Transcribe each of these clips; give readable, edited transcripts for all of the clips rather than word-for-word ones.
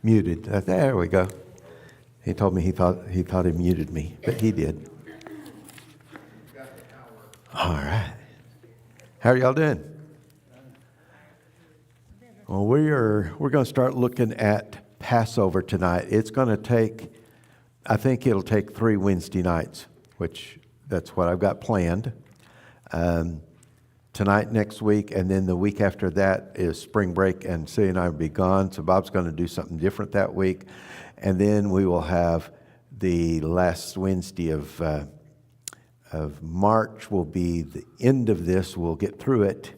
Muted. There we go. He told me he thought he muted me, but he did. All right. How are y'all doing? Well, we're going to start looking at Passover tonight. It's going to take, I think it'll take 3 Wednesday nights, which that's what I've got planned. Tonight, next week, and then the week after that is spring break, and Sue and I will be gone. So Bob's going to do something different that week. And then we will have the last Wednesday of March will be the end of this. We'll get through it.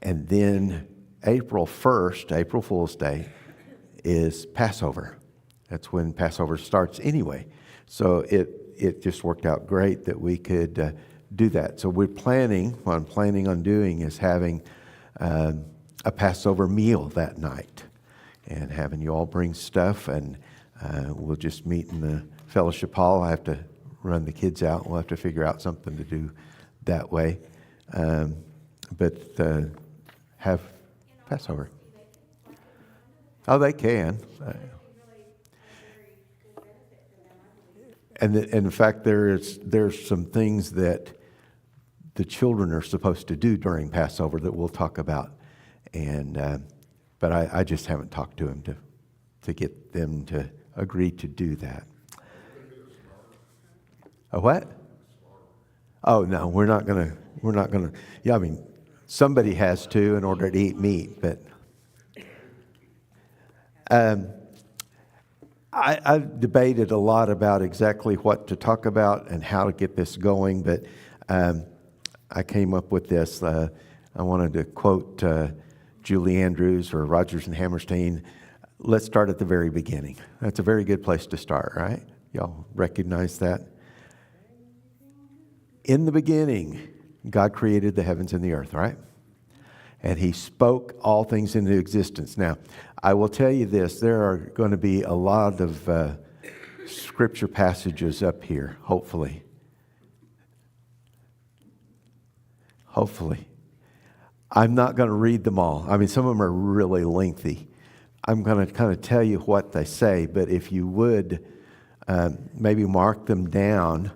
And then April 1st, April Fool's Day, is Passover. That's when Passover starts anyway. So it just worked out great that we could do that. So what I'm planning on doing is having a Passover meal that night and having you all bring stuff, and we'll just meet in the fellowship hall. I have to run the kids out. We'll have to figure out something to do that way. But have Passover. Oh, they can. And in fact, there's some things that the children are supposed to do during Passover that we'll talk about, but I just haven't talked to them to get them to agree to do that. A what? Oh no, we're not gonna. Yeah, I mean, somebody has to in order to eat meat, but I've debated a lot about exactly what to talk about and how to get this going, but I came up with this. I wanted to quote Julie Andrews or Rodgers and Hammerstein. Let's start at the very beginning. That's a very good place to start, right? Y'all recognize that? In the beginning, God created the heavens and the earth, right? And He spoke all things into existence. Now, I will tell you this. There are going to be a lot of scripture passages up here, hopefully. Hopefully. I'm not going to read them all. I mean, some of them are really lengthy. I'm going to kind of tell you what they say, but if you would maybe mark them down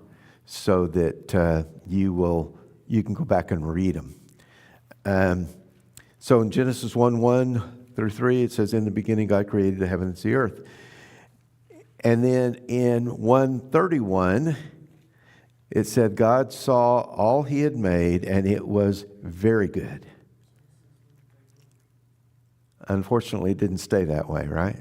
so that you can go back and read them. So in Genesis 1:1 through 3, it says, "In the beginning God created the heavens and the earth." And then in 1:31, it said, God saw all He had made, and it was very good. Unfortunately, it didn't stay that way, right?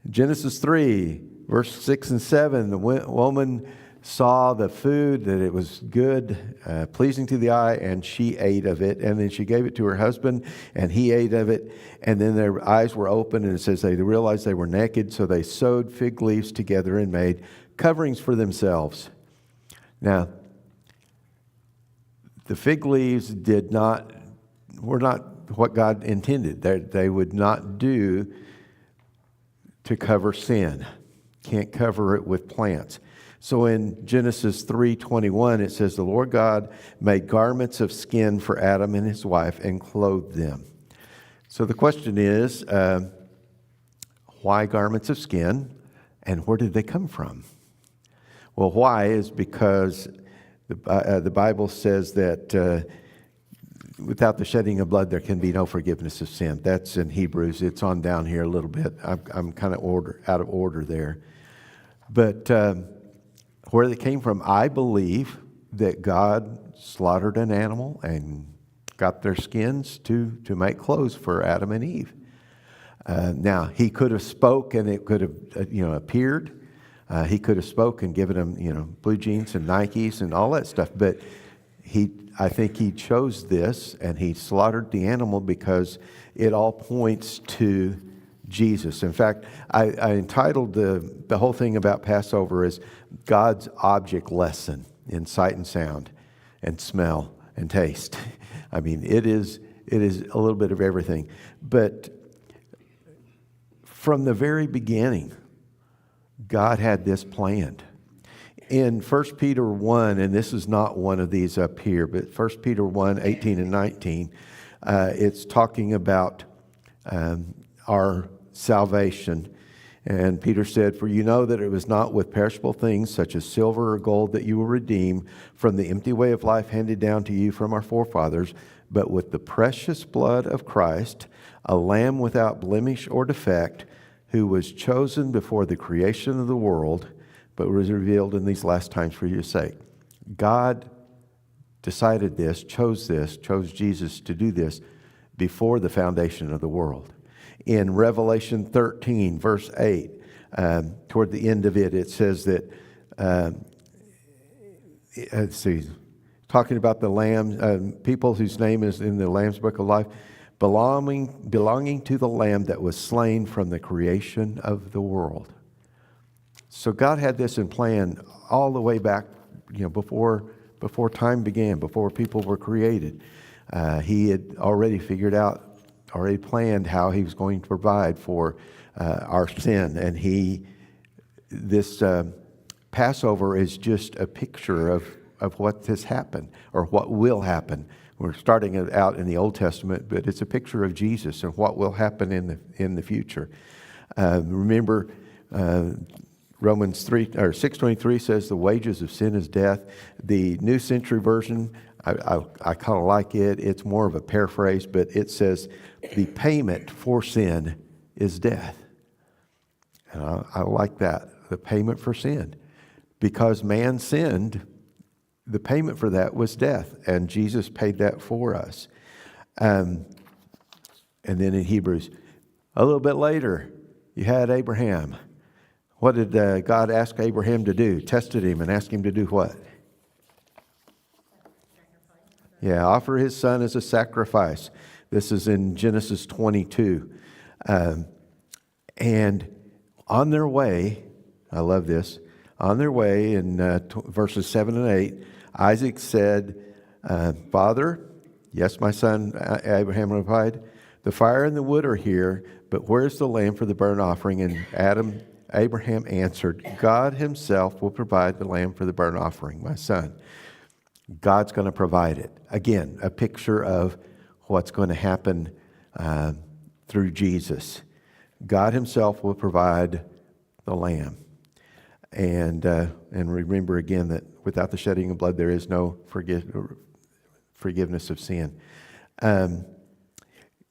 Genesis 3, verse 6 and 7, the woman saw the food, that it was good, pleasing to the eye, and she ate of it. And then she gave it to her husband, and he ate of it. And then their eyes were opened, and it says they realized they were naked, so they sewed fig leaves together and made coverings for themselves. Now, the fig leaves were not what God intended. They would not do to cover sin. Can't cover it with plants. So in Genesis 3:21, it says, the Lord God made garments of skin for Adam and his wife and clothed them. So the question is, why garments of skin, and where did they come from? Well, why is because the Bible says that without the shedding of blood, there can be no forgiveness of sin. That's in Hebrews. It's on down here a little bit. I'm kind of out of order there. But where they came from, I believe that God slaughtered an animal and got their skins to make clothes for Adam and Eve. Now, He could have spoke and it could have appeared. He could have spoken, given them blue jeans and Nikes and all that stuff. But I think He chose this, and He slaughtered the animal because it all points to Jesus. In fact, I entitled the whole thing about Passover as God's object lesson in sight and sound and smell and taste. I mean, it is a little bit of everything. But from the very beginning, God had this planned. In 1 Peter 1, and this is not one of these up here, but 1 Peter 1, 18 and 19, it's talking about our salvation. And Peter said, "For you know that it was not with perishable things such as silver or gold that you will redeem from the empty way of life handed down to you from our forefathers, but with the precious blood of Christ, a lamb without blemish or defect, who was chosen before the creation of the world, but was revealed in these last times for your sake." God decided this, chose Jesus to do this before the foundation of the world. In Revelation 13, verse 8, toward the end of it, it says that, talking about the Lamb, people whose name is in the Lamb's Book of Life, belonging to the Lamb that was slain from the creation of the world. So God had this in plan all the way back, before time began, before people were created. He had already planned how he was going to provide for our sin. And this Passover is just a picture of what has happened, or what will happen. We're starting it out in the Old Testament, but it's a picture of Jesus and what will happen in the future. Remember, Romans 6:23 says the wages of sin is death. The New Century Version, I kind of like it. It's more of a paraphrase, but it says the payment for sin is death. And I like that, the payment for sin. Because man sinned, the payment for that was death, and Jesus paid that for us. And then in Hebrews, a little bit later, you had Abraham. What did God ask Abraham to do? Tested him and asked him to do what? Yeah, offer his son as a sacrifice. This is in Genesis 22. And on their way, I love this, on their way in verses 7 and 8, Isaac said, "Father," "Yes, my son," Abraham replied, "the fire and the wood are here, but where's the lamb for the burnt offering?" And Abraham answered, "God himself will provide the lamb for the burnt offering, my son." God's going to provide it. Again, a picture of what's going to happen through Jesus. God himself will provide the lamb. And remember again that without the shedding of blood, there is no forgiveness of sin. In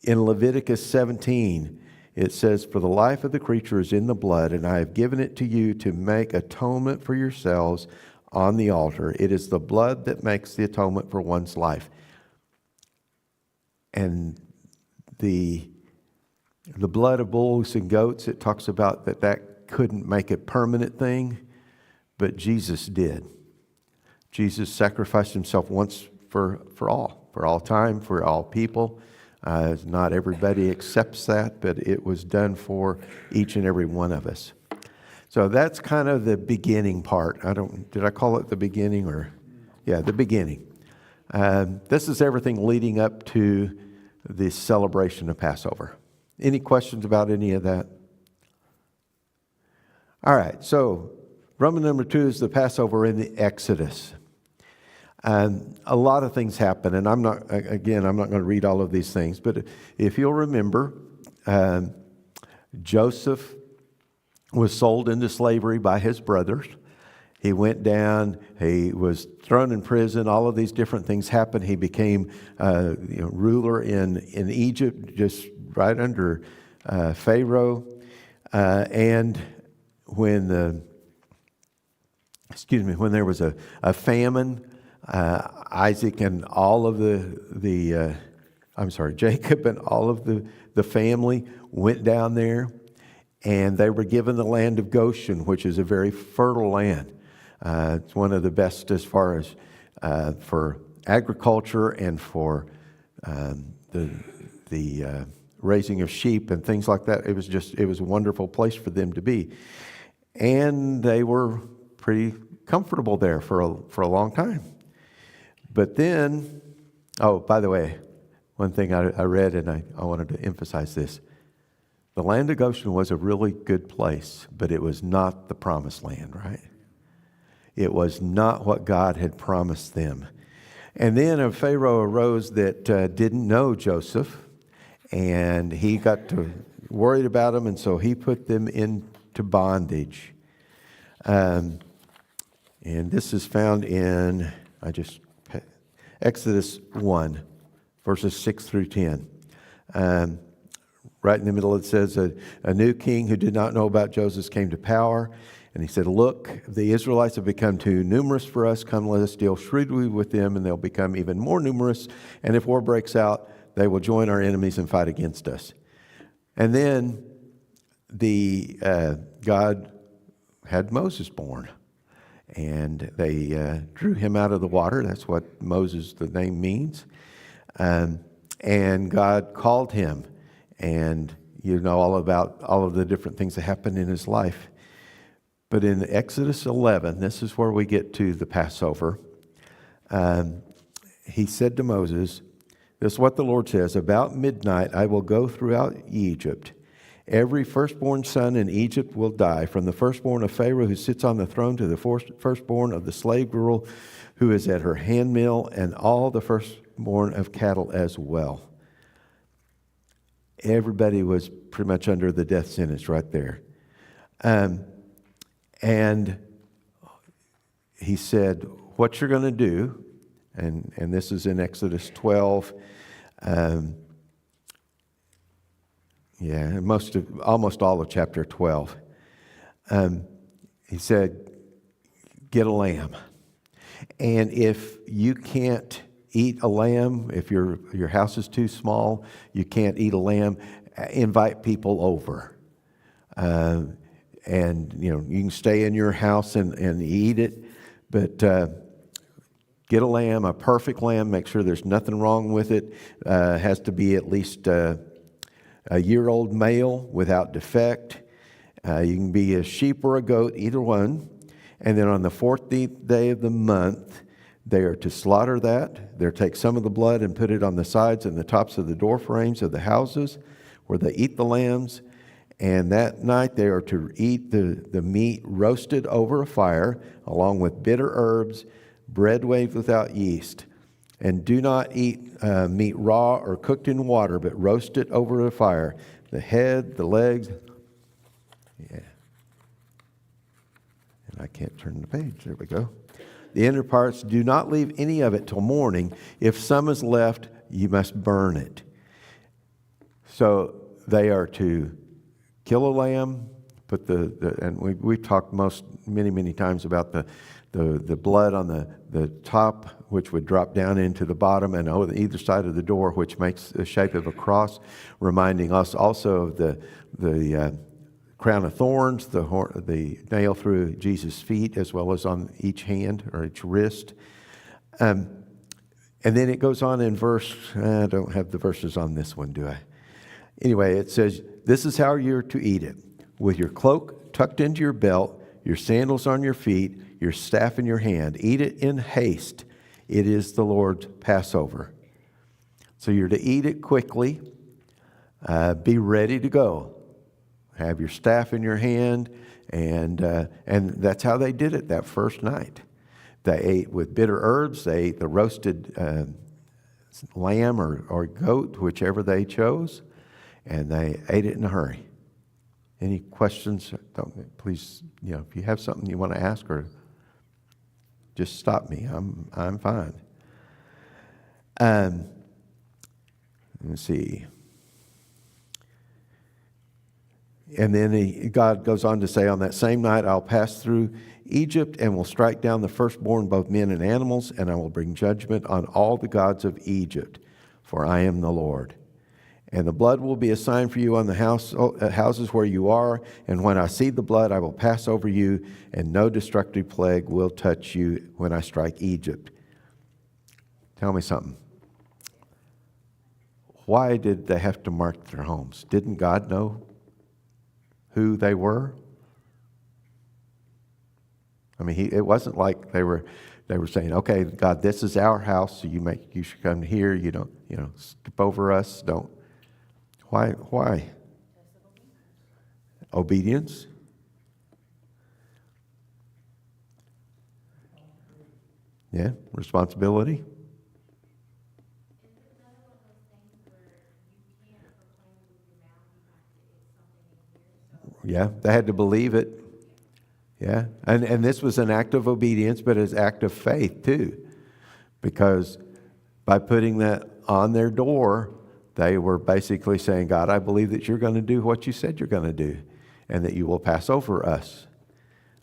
Leviticus 17, it says, "For the life of the creature is in the blood, and I have given it to you to make atonement for yourselves on the altar. It is the blood that makes the atonement for one's life." And the blood of bulls and goats, it talks about that couldn't make a permanent thing, but Jesus did. Jesus sacrificed himself once for all time, for all people. Not everybody accepts that, but it was done for each and every one of us. So that's kind of the beginning part. Did I call it the beginning or? Yeah, the beginning. This is everything leading up to the celebration of Passover. Any questions about any of that? All right, so Roman number 2 is the Passover in the Exodus. And a lot of things happen, and I'm not going to read all of these things, but if you'll remember, Joseph was sold into slavery by his brothers. He went down, he was thrown in prison, all of these different things happened. He became ruler in Egypt, just right under Pharaoh. And when there was a famine, Jacob and all of the family went down there, and they were given the land of Goshen, which is a very fertile land. It's one of the best as far as for agriculture and for the raising of sheep and things like that. It was a wonderful place for them to be, and they were pretty comfortable there for a long time. But then, by the way, one thing I read, and I wanted to emphasize this. The land of Goshen was a really good place, but it was not the promised land, right? It was not what God had promised them. And then a Pharaoh arose that didn't know Joseph, and he got to worried about them, and so he put them into bondage. And this is found in Exodus 1, verses 6 through 10. Right in the middle it says, a new king who did not know about Joseph came to power. And he said, look, the Israelites have become too numerous for us. Come, let us deal shrewdly with them, and they'll become even more numerous. And if war breaks out, they will join our enemies and fight against us. And then God had Moses born. And they drew him out of the water. That's what Moses, the name, means. And God called him. And you know all about all of the different things that happened in his life. But in Exodus 11, this is where we get to the Passover. He said to Moses, this is what the Lord says, about midnight I will go throughout Egypt. Every firstborn son in Egypt will die, from the firstborn of Pharaoh who sits on the throne to the firstborn of the slave girl who is at her handmill, and all the firstborn of cattle as well. Everybody was pretty much under the death sentence right there. And he said, what you're going to do, and this is in Exodus 12, almost all of chapter 12. He said, get a lamb. And if you can't eat a lamb, if your house is too small, you can't eat a lamb, invite people over. And, you can stay in your house and eat it, but get a lamb, a perfect lamb. Make sure there's nothing wrong with it. Has to be at least a year-old male without defect. You can be a sheep or a goat, either one. And then on the 14th day of the month, they are to slaughter that. They're to take some of the blood and put it on the sides and the tops of the door frames of the houses where they eat the lambs. And that night they are to eat the meat roasted over a fire, along with bitter herbs, bread waved without yeast. And do not eat meat raw or cooked in water, but roast it over a fire. The head, the legs. Yeah. And I can't turn the page. There we go. The inner parts, do not leave any of it till morning. If some is left, you must burn it. So they are to kill a lamb, put and we've talked many times about the blood on the top, which would drop down into the bottom, and on either side of the door, which makes the shape of a cross, reminding us also of the crown of thorns, the nail through Jesus' feet, as well as on each hand or each wrist. And then it goes on in verse, I don't have the verses on this one, do I? Anyway, it says, this is how you're to eat it. With your cloak tucked into your belt, your sandals on your feet, your staff in your hand. Eat it in haste. It is the Lord's Passover. So you're to eat it quickly. Be ready to go. Have your staff in your hand. And that's how they did it that first night. They ate with bitter herbs. They ate the roasted lamb or goat, whichever they chose. And they ate it in a hurry. Any questions? Please, if you have something you want to ask, or just stop me. I'm fine. Let's see. And then God goes on to say, on that same night I'll pass through Egypt and will strike down the firstborn, both men and animals, and I will bring judgment on all the gods of Egypt, for I am the Lord. And the blood will be a sign for you on the houses where you are. And when I see the blood, I will pass over you, and no destructive plague will touch you when I strike Egypt. Tell me something. Why did they have to mark their homes? Didn't God know who they were? I mean, it wasn't like they were saying, "Okay, God, this is our house, so you should come here. You don't, skip over us. Don't." Why? Obedience. Yeah, responsibility. Yeah, they had to believe it. Yeah, and this was an act of obedience, but it's an act of faith too, because by putting that on their door, they were basically saying, God, I believe that you're going to do what you said you're going to do, and that you will pass over us.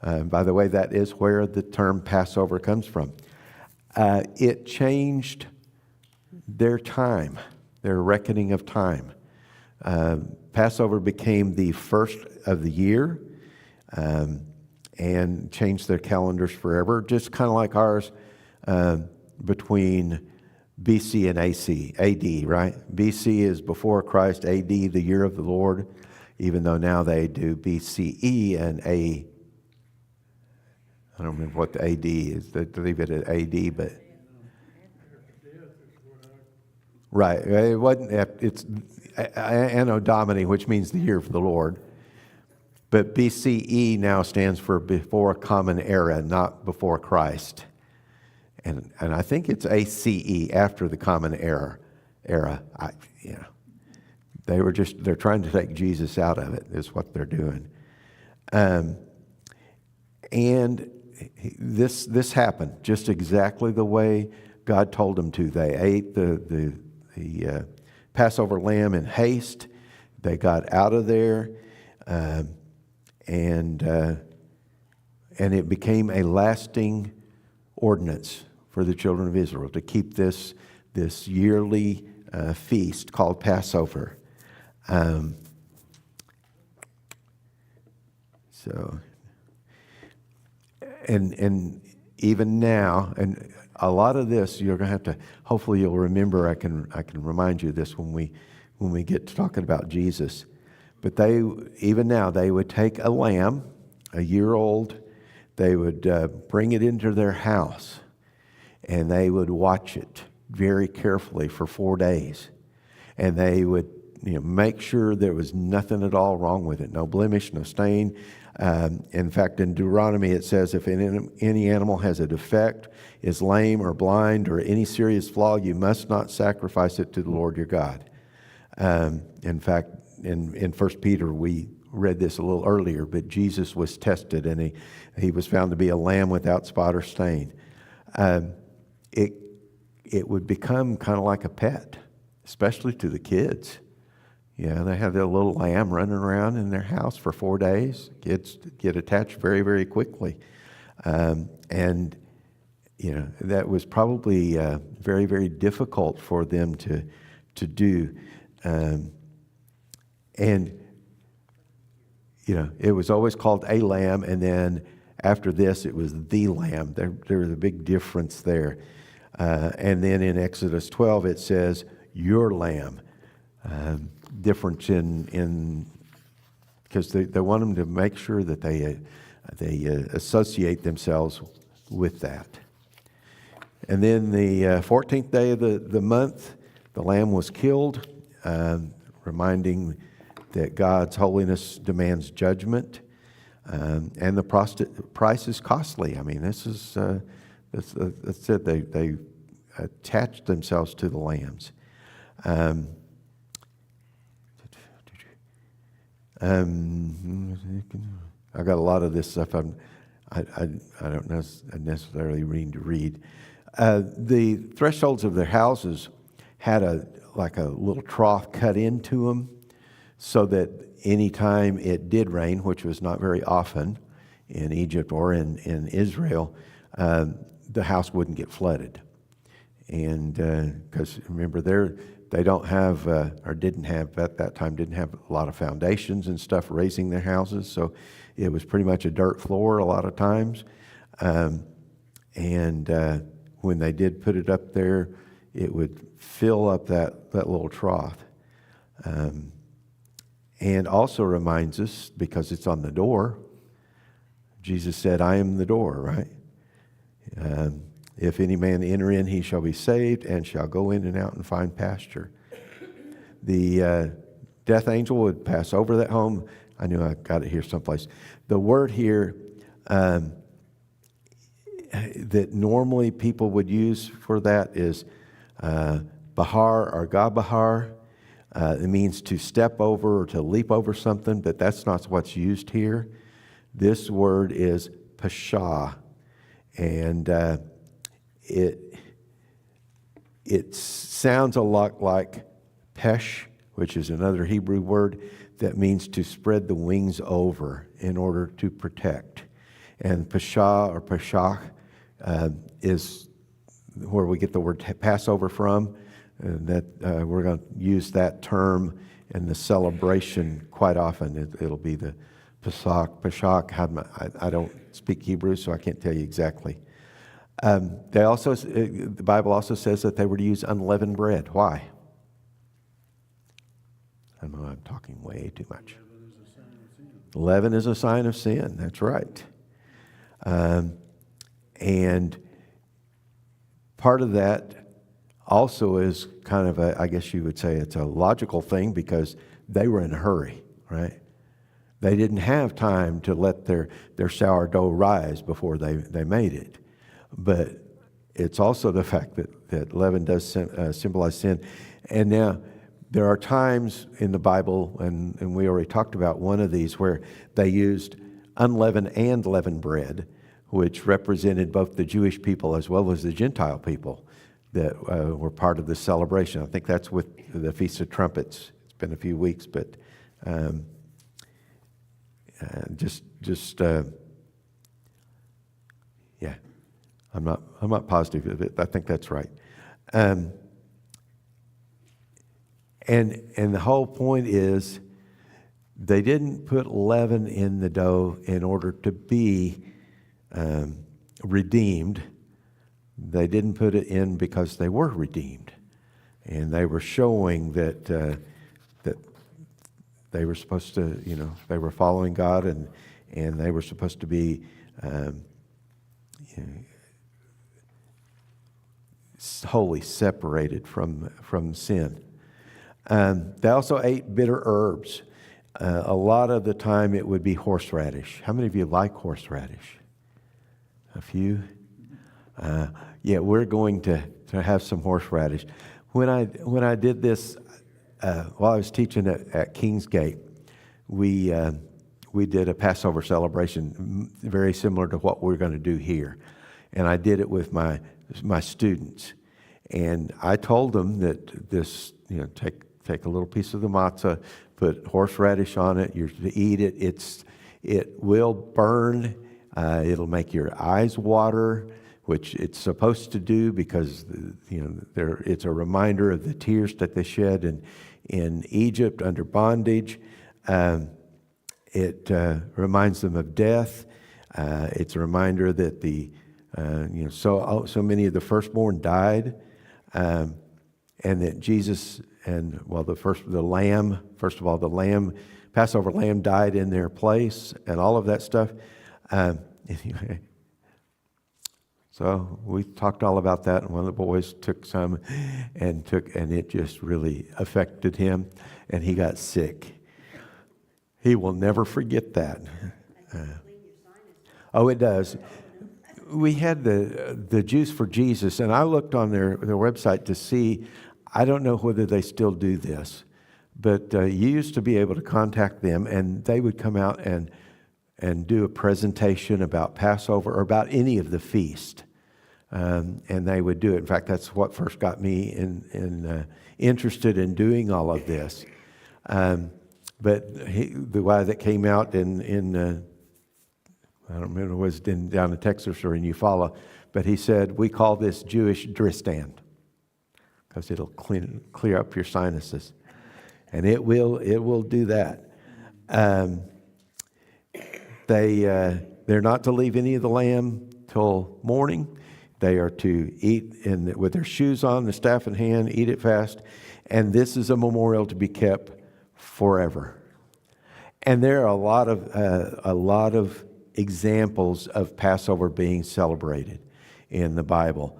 By the way, that is where the term Passover comes from. It changed their time, their reckoning of time. Passover became the first of the year, and changed their calendars forever, just kind of like ours between BC and AD, right? BC is before Christ, AD, the year of the Lord, even though now they do BCE and I don't remember what the AD is. They leave it at AD, but right. It wasn't. It's Anno Domini, which means the year of the Lord. But BCE now stands for before common era, not before Christ. And I think it's ACE, after the common era. They're trying to take Jesus out of it, is what they're doing. And this happened just exactly the way God told them to. They ate the Passover lamb in haste. They got out of there, and it became a lasting ordinance for the children of Israel to keep this yearly feast called Passover. And even now, and a lot of this you're going to have to. Hopefully, you'll remember. I can remind you of this when we get to talking about Jesus. But even now they would take a lamb, a year old. They would bring it into their house, and they would watch it very carefully for 4 days, and they would make sure there was nothing at all wrong with it, no blemish, no stain. In fact, in Deuteronomy it says, if any animal has a defect, is lame or blind, or any serious flaw, you must not sacrifice it to the Lord your God. In fact, in 1 Peter, we read this a little earlier, but Jesus was tested, and he was found to be a lamb without spot or stain. It would become kind of like a pet, especially to the kids. Yeah, they have their little lamb running around in their house for 4 days. Kids get attached very, very quickly. And that was probably very, very difficult for them to do. And it was always called a lamb, and then after this, it was the lamb. There was a big difference there. And then in Exodus 12, it says, your lamb. Difference in because they want them to make sure that they associate themselves with that. And then the 14th day of the month, the lamb was killed, reminding that God's holiness demands judgment, and the price is costly. I mean, this is that's it. They attached themselves to the lambs. I got a lot of this stuff. I don't necessarily need to read. The thresholds of their houses had a little trough cut into them, so that any time it did rain, which was not very often in Egypt or in Israel, the house wouldn't get flooded. And because remember, they don't have, or didn't have at that time, didn't have a lot of foundations and stuff raising their houses. So it was pretty much a dirt floor a lot of times. And when they did put it up there, it would fill up that little trough. And also reminds us, because it's on the door, Jesus said, I am the door, right? If any man enter in, he shall be saved, and shall go in and out and find pasture. The death angel would pass over that home. I knew I got it here someplace. The word here that normally people would use for that is Bahar or Gabahar. It means to step over or to leap over something, but that's not what's used here. This word is pashah, and it sounds a lot like pesh, which is another Hebrew word that means to spread the wings over in order to protect. And pashah or pashach is where we get the word Passover from. And that we're going to use that term in the celebration quite often. It'll be the Pashach. I don't speak Hebrew, so I can't tell you exactly. The Bible also says that they were to use unleavened bread. Why? I know I'm talking way too much. Leaven is a sign of sin. That's right. And part of that also is kind of I guess you would say it's a logical thing, because they were in a hurry, right? They didn't have time to let their sourdough rise before they made it. But it's also the fact that leaven does symbolize sin. And now there are times in the Bible, and we already talked about one of these, where they used unleavened and leavened bread, which represented both the Jewish people as well as the Gentile people that were part of the celebration. I think that's with the Feast of Trumpets. It's been a few weeks, but yeah, I'm not positive. I think that's right. And the whole point is they didn't put leaven in the dough in order to be redeemed. They didn't put it in because they were redeemed, and they were showing that that they were supposed to, they were following God, and they were supposed to be wholly separated from sin. They also ate bitter herbs. A lot of the time it would be horseradish. How many of you like horseradish? A few? Yeah, we're going to have some horseradish. When I did this, while I was teaching at Kingsgate, we did a Passover celebration very similar to what we're going to do here. And I did it with my students. And I told them that this, take a little piece of the matzah, put horseradish on it, you're to eat it. It will burn. It'll make your eyes water, which it's supposed to do, because it's a reminder of the tears that they shed in Egypt under bondage. It reminds them of death. It's a reminder that so many of the firstborn died, and that Jesus the lamb, Passover lamb died in their place, and all of that stuff. Anyway. So we talked all about that, and one of the boys took some and it just really affected him, and he got sick. He will never forget that. It does. We had the Juice for Jesus, and I looked on their website to see. I don't know whether they still do this, but you used to be able to contact them, and they would come out and do a presentation about Passover or about any of the feast. And they would do it. In fact, that's what first got me interested in doing all of this. But the guy that came out in I don't remember, it was down in Texas or in Eufaula, but he said, we call this Jewish Dristan, because it'll clear up your sinuses. And it will do that. They're not to leave any of the lamb till morning. They are to eat with their shoes on, the staff in hand, eat it fast. And this is a memorial to be kept forever. And there are a lot of examples of Passover being celebrated in the Bible.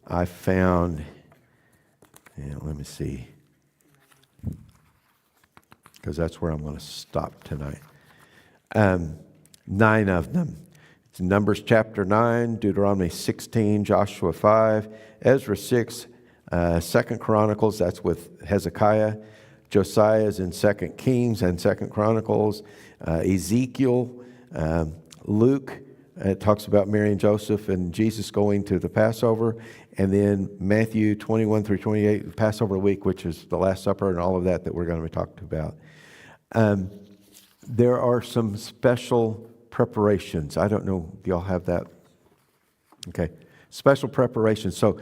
I found, let me see, because that's where I'm going to stop tonight. 9 of them. It's Numbers chapter 9, Deuteronomy 16, Joshua 5, Ezra 6, Second Chronicles, that's with Hezekiah. Josiah is in Second Kings and Second Chronicles. Ezekiel, Luke, it talks about Mary and Joseph and Jesus going to the Passover. And then Matthew 21 through 28, Passover week, which is the Last Supper and all of that we're going to be talking about. There are some special preparations. I don't know, do y'all have that? Okay. Special preparations. So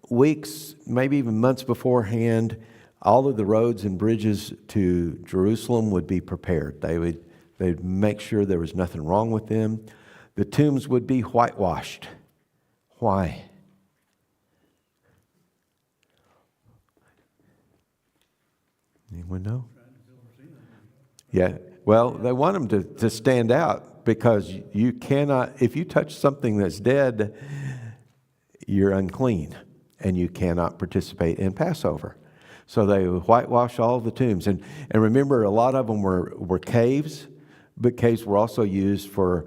weeks, maybe even months beforehand, all of the roads and bridges to Jerusalem would be prepared. They'd make sure there was nothing wrong with them. The tombs would be whitewashed. Why? Anyone know? Yeah. Well, they want them to stand out because you cannot, if you touch something that's dead, you're unclean and you cannot participate in Passover. So they whitewash all the tombs. And remember, a lot of them were caves, but caves were also used for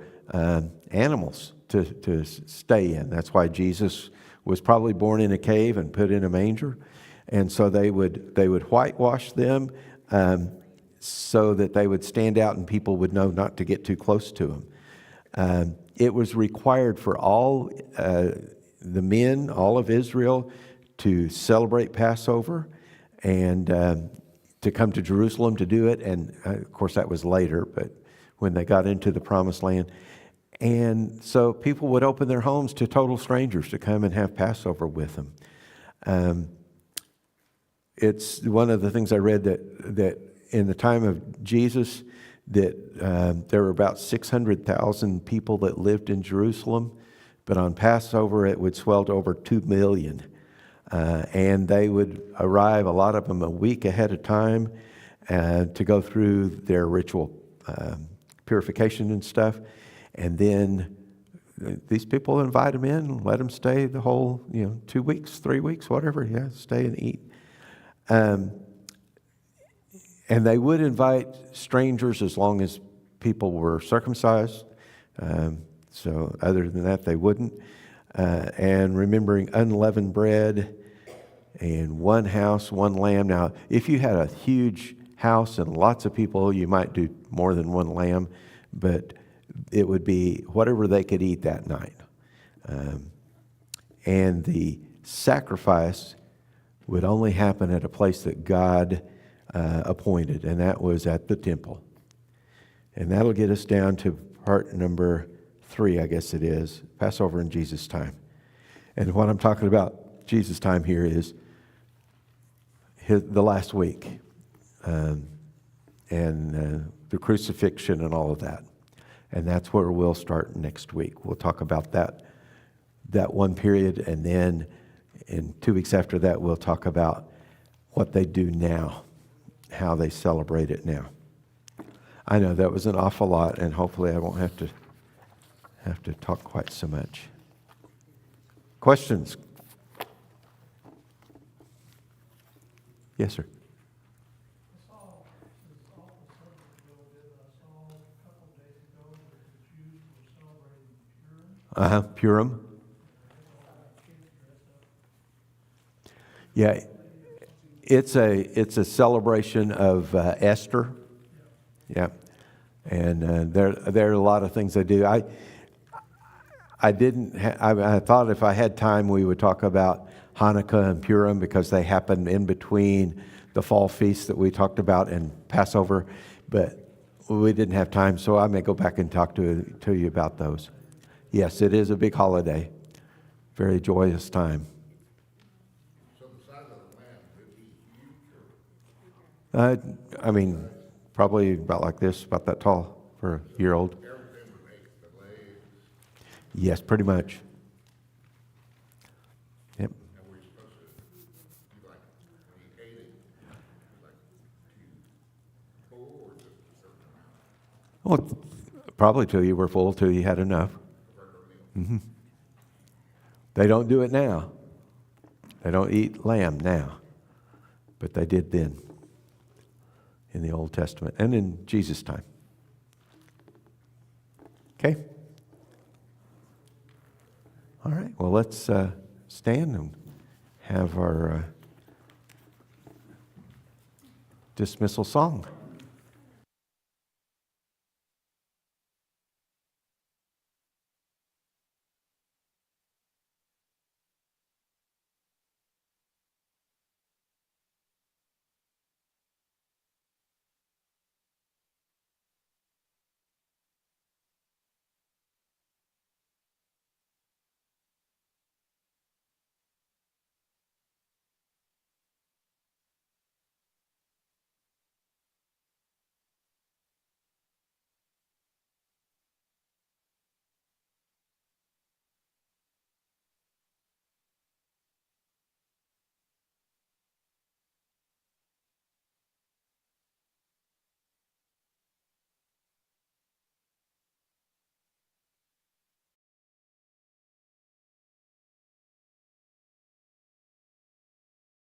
animals to stay in. That's why Jesus was probably born in a cave and put in a manger. And so they would whitewash them so that they would stand out and people would know not to get too close to them. It was required for all the men, all of Israel, to celebrate Passover and to come to Jerusalem to do it. And of course, that was later, but when they got into the Promised Land. And so people would open their homes to total strangers to come and have Passover with them. It's one of the things I read that in the time of Jesus, that there were about 600,000 people that lived in Jerusalem, but on Passover it would swell to over 2 million. And they would arrive, a lot of them, a week ahead of time to go through their ritual purification and stuff. And then these people invite them in, let them stay the whole, 2 weeks, 3 weeks, whatever, stay and eat. And they would invite strangers as long as people were circumcised. So other than that, they wouldn't. And remembering unleavened bread and one house, one lamb. Now, if you had a huge house and lots of people, you might do more than one lamb, but it would be whatever they could eat that night. And the sacrifice would only happen at a place that God appointed, and that was at the temple. And that'll get us down to part number 3, I guess it is, Passover in Jesus' time. And what I'm talking about Jesus' time here is the last week and the crucifixion and all of that. And that's where we'll start next week. We'll talk about that one period, and then in 2 weeks after that, we'll talk about what they do now, how they celebrate it now. I know that was an awful lot, and hopefully I won't have to talk quite so much. Questions? Yes, sir. Purim. Yeah, it's a celebration of Esther. Yeah, and there are a lot of things they do. I thought if I had time we would talk about Hanukkah and Purim because they happen in between the fall feasts that we talked about and Passover, but we didn't have time, so I may go back and talk to you about those. Yes, it is a big holiday, very joyous time. So the size of the lamb would be huge? Probably about like this, about that tall for a year-old. Everything would make the legs. Yes, pretty much. Yep. And we're supposed to do like, when you ate it, like full or just a certain amount? Well, probably till you were full, till you had enough. Mm-hmm. They don't do it now. They don't eat lamb now, but they did then in the Old Testament and in Jesus' time. Okay? All right, well, let's stand and have our dismissal song.